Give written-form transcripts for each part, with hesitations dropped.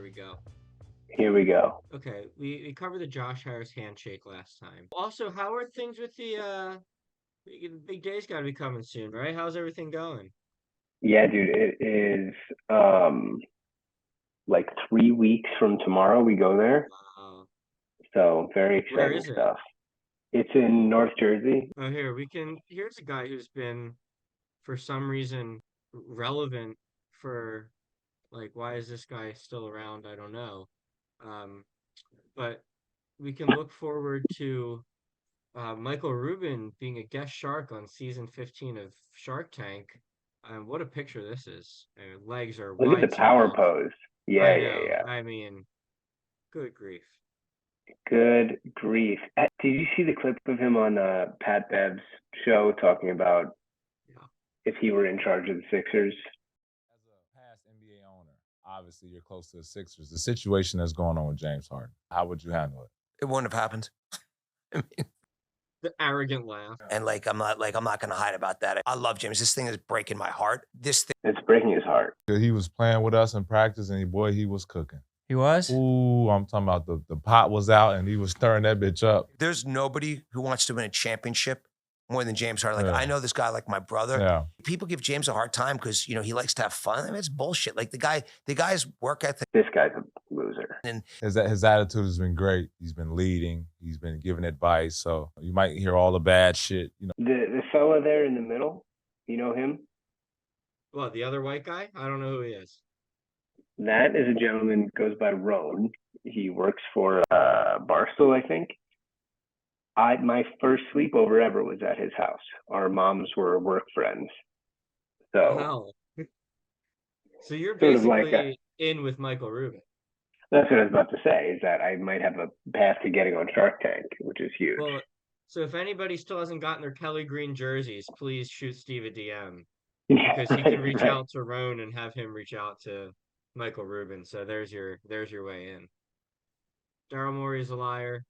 we go. Here we go. Okay, we covered the Josh Harris handshake last time. Also, how are things with the big day's got to be coming soon, right? How's everything going? Yeah, dude, it is like 3 weeks from tomorrow we go there. Uh, So very where exciting is it? stuff. It's in North Jersey. Oh, here we can. Here's a guy who's been, for some reason, relevant for like, why is this guy still around? I don't know. Um, but we can look forward to Michael Rubin being a guest shark on season 15 of Shark Tank. What a picture this is. Legs are Look at the wide power sprawled. pose. Yeah, I yeah, know. yeah. I mean, good grief. Good grief. Did you see the clip of him on Pat Bev's show talking about Yeah. if he were in charge of the Sixers? As a past NBA owner, obviously you're close to the Sixers. The situation that's going on with James Harden, how would you handle it? It wouldn't have happened. I mean, The arrogant laugh. and I'm not going to hide about that. I love James. This thing is breaking my heart. This thing. It's breaking his heart. He was playing with us in practice, and boy, he was cooking. He was? Ooh, I'm talking about the pot was out, and he was stirring that bitch up. There's nobody who wants to win a championship more than James Harden. I know this guy like my brother. Yeah. People give James a hard time because he likes to have fun. I mean, it's bullshit. Like the guy's work ethic. This guy's a loser. And His attitude has been great. He's been leading. He's been giving advice. So you might hear all the bad shit. The fella there in the middle, you know him? What, the other white guy? I don't know who he is. That is a gentleman goes by Roan. He works for Barstool, I think. My first sleepover ever was at his house. Our moms were work friends. So Wow. So you're sort of basically like in with Michael Rubin. that's what I was about to say, is that I might have a path to getting on Shark Tank, which is huge. Well, so if anybody still hasn't gotten their Kelly Green jerseys, please shoot Steve a DM because he can reach out to Roan and have him reach out to Michael Rubin. So there's your way in. Daryl Morey's a liar.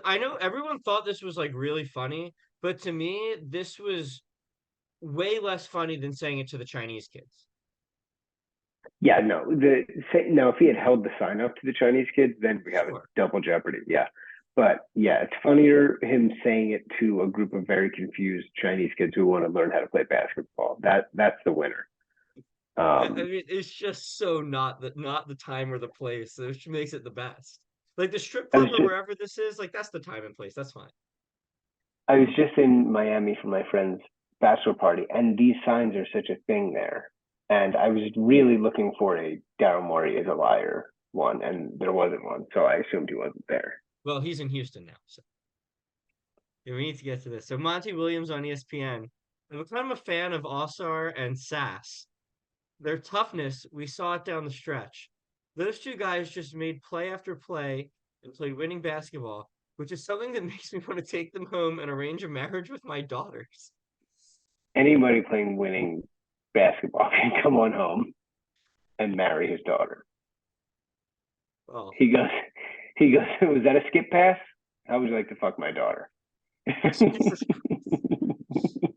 I know everyone thought this was like really funny, but to me, this was way less funny than saying it to the Chinese kids. Yeah, no. Now, if he had held the sign up to the Chinese kids, then we have a double jeopardy. Yeah, but yeah, it's funnier him saying it to a group of very confused Chinese kids who want to learn how to play basketball. That's the winner. I mean, it's just so not the time or the place, which makes it the best. Like the strip club or wherever this is, like that's the time and place. That's fine. I was just in Miami for my friend's bachelor party, and these signs are such a thing there. And I was really looking for a Daryl Morey is a liar one, and there wasn't one, so I assumed he wasn't there. Well, he's in Houston now, so yeah, we need to get to this. So Monty Williams on ESPN. I'm kind of a fan of Osar and Sass. Their toughness, we saw it down the stretch. Those two guys just made play after play and played winning basketball, which is something that makes me want to take them home and arrange a marriage with my daughters. Anybody playing winning basketball can come on home and marry his daughter. Well, he goes, was that a skip pass? How would you like to fuck my daughter?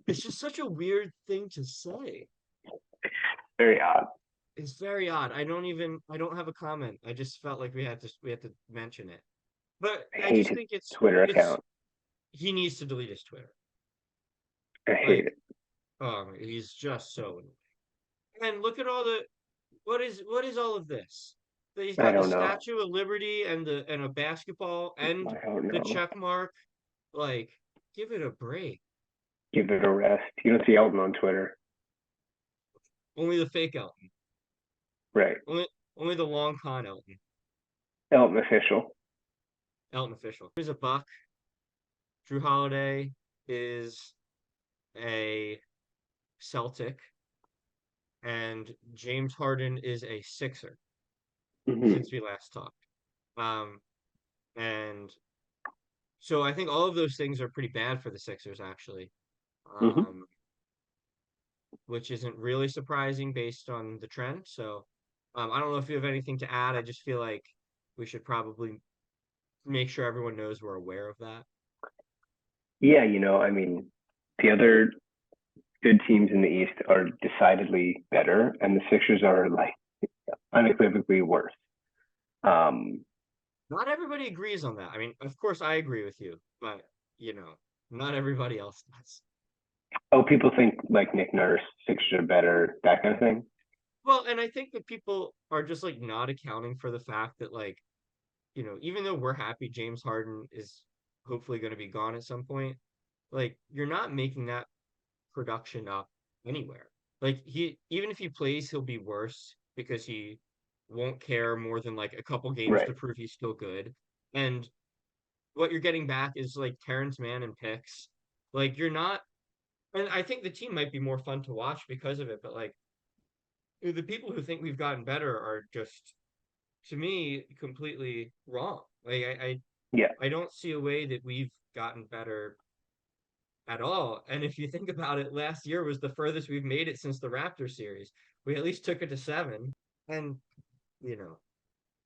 It's just such a weird thing to say. Very odd. It's very odd. I don't have a comment. I just felt like we had to mention it. But I just think it's Twitter account. He needs to delete his Twitter. I hate it. He's just so annoying. And look at all the what is all of this? He's got the Statue of Liberty and a basketball and the check mark. Like, give it a break. Give it a rest. You don't see Elton on Twitter. Only the fake Elton. Right. Only the long con Elton. Elton official. Elton official. Here's a buck. Drew Holiday is a Celtic, and James Harden is a Sixer since we last talked. And so I think all of those things are pretty bad for the Sixers, actually, which isn't really surprising based on the trend. So I don't know if you have anything to add. I just feel like we should probably make sure everyone knows we're aware of that. Yeah, I mean, the other good teams in the East are decidedly better, and the Sixers are like unequivocally worse. Not everybody agrees on that. I mean, of course, I agree with you, but not everybody else does. Oh, people think like Nick Nurse, Sixers are better, that kind of thing. Well, and I think that people are just like not accounting for the fact that like, even though we're happy James Harden is hopefully going to be gone at some point, like you're not making that production up anywhere. Like even if he plays, he'll be worse because he won't care more than like a couple games Right. to prove he's still good. And what you're getting back is like Terrence Mann and picks. Like you're not, and I think the team might be more fun to watch because of it. But like the people who think we've gotten better are just, to me, completely wrong. Like Yeah. I don't see a way that we've gotten better at all. And if you think about it, last year was the furthest we've made it since the Raptor series. We at least took it to 7. And, you know,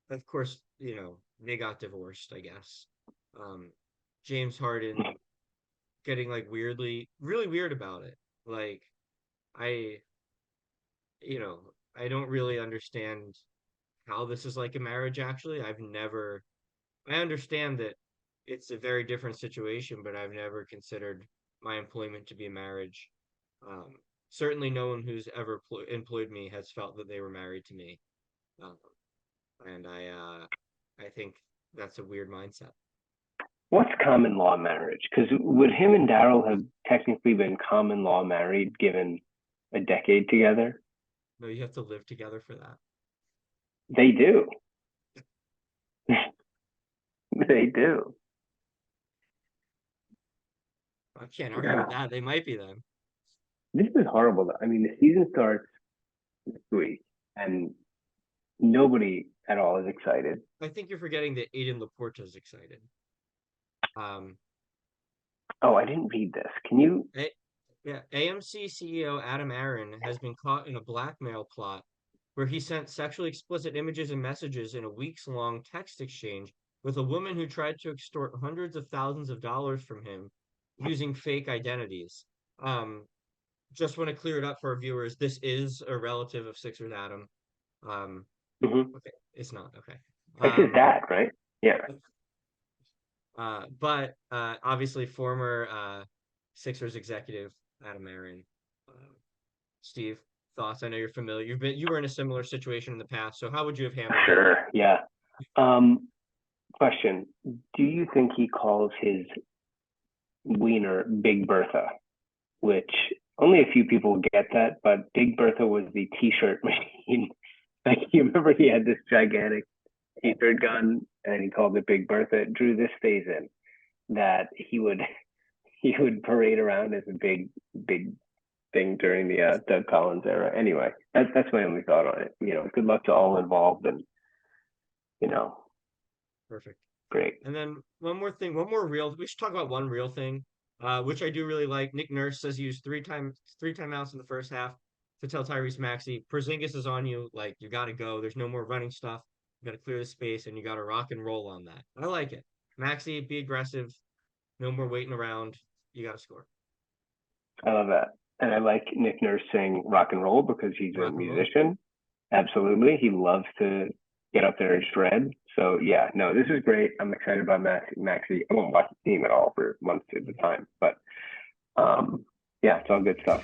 of course, they got divorced, I guess. James Harden getting like really weird about it. Like I, you know, I don't really understand how this is like a marriage actually. I understand that it's a very different situation, but I've never considered my employment to be a marriage. Um, Certainly, no one who's ever employed me has felt that they were married to me, um, and I think that's a weird mindset. What's common law marriage? Because would him and Daryl have technically been common law married given a decade together? No, you have to live together for that. They do. They do. I can't argue with that. They might be them. This is horrible. I mean, the season starts this week, and nobody at all is excited. I think you're forgetting that Aiden Laporta's excited. Oh, I didn't read this. Can you? Yeah, AMC CEO Adam Aaron has been caught in a blackmail plot where he sent sexually explicit images and messages in a weeks-long text exchange with a woman who tried to extort hundreds of thousands of dollars from him using fake identities. Just want to clear it up for our viewers. This is a relative of Sixers Adam. Okay, it's not okay. It's his dad, right? Yeah. But obviously former Sixers executive Adam Aaron. Steve, thoughts? I know you're familiar. You were in a similar situation in the past. So how would you have handled it? Sure. Yeah. Question: do you think he calls his wiener Big Bertha? Which only a few people get that, but Big Bertha was the T-shirt machine. Like you remember, he had this gigantic T-shirt gun, and he called it Big Bertha. Drew, this stays in that he would parade around as a big thing during the Doug Collins era. Anyway, that's my only thought on it. Good luck to all involved, and Perfect. Great. And then one more real. We should talk about one real thing, which I do really like. Nick Nurse says he used three timeouts in the first half to tell Tyrese Maxey, Porzingis is on you. Like you got to go. There's no more running stuff. You got to clear the space, and you got to rock and roll on that. I like it. Maxey, be aggressive. No more waiting around. You got to score. I love that. And I like Nick Nurse saying rock and roll because he's a musician. Absolutely. He loves to get up there and shred. So yeah, no, this is great. I'm excited about Maxey. I won't watch the team at all for months at a time, but yeah, it's all good stuff.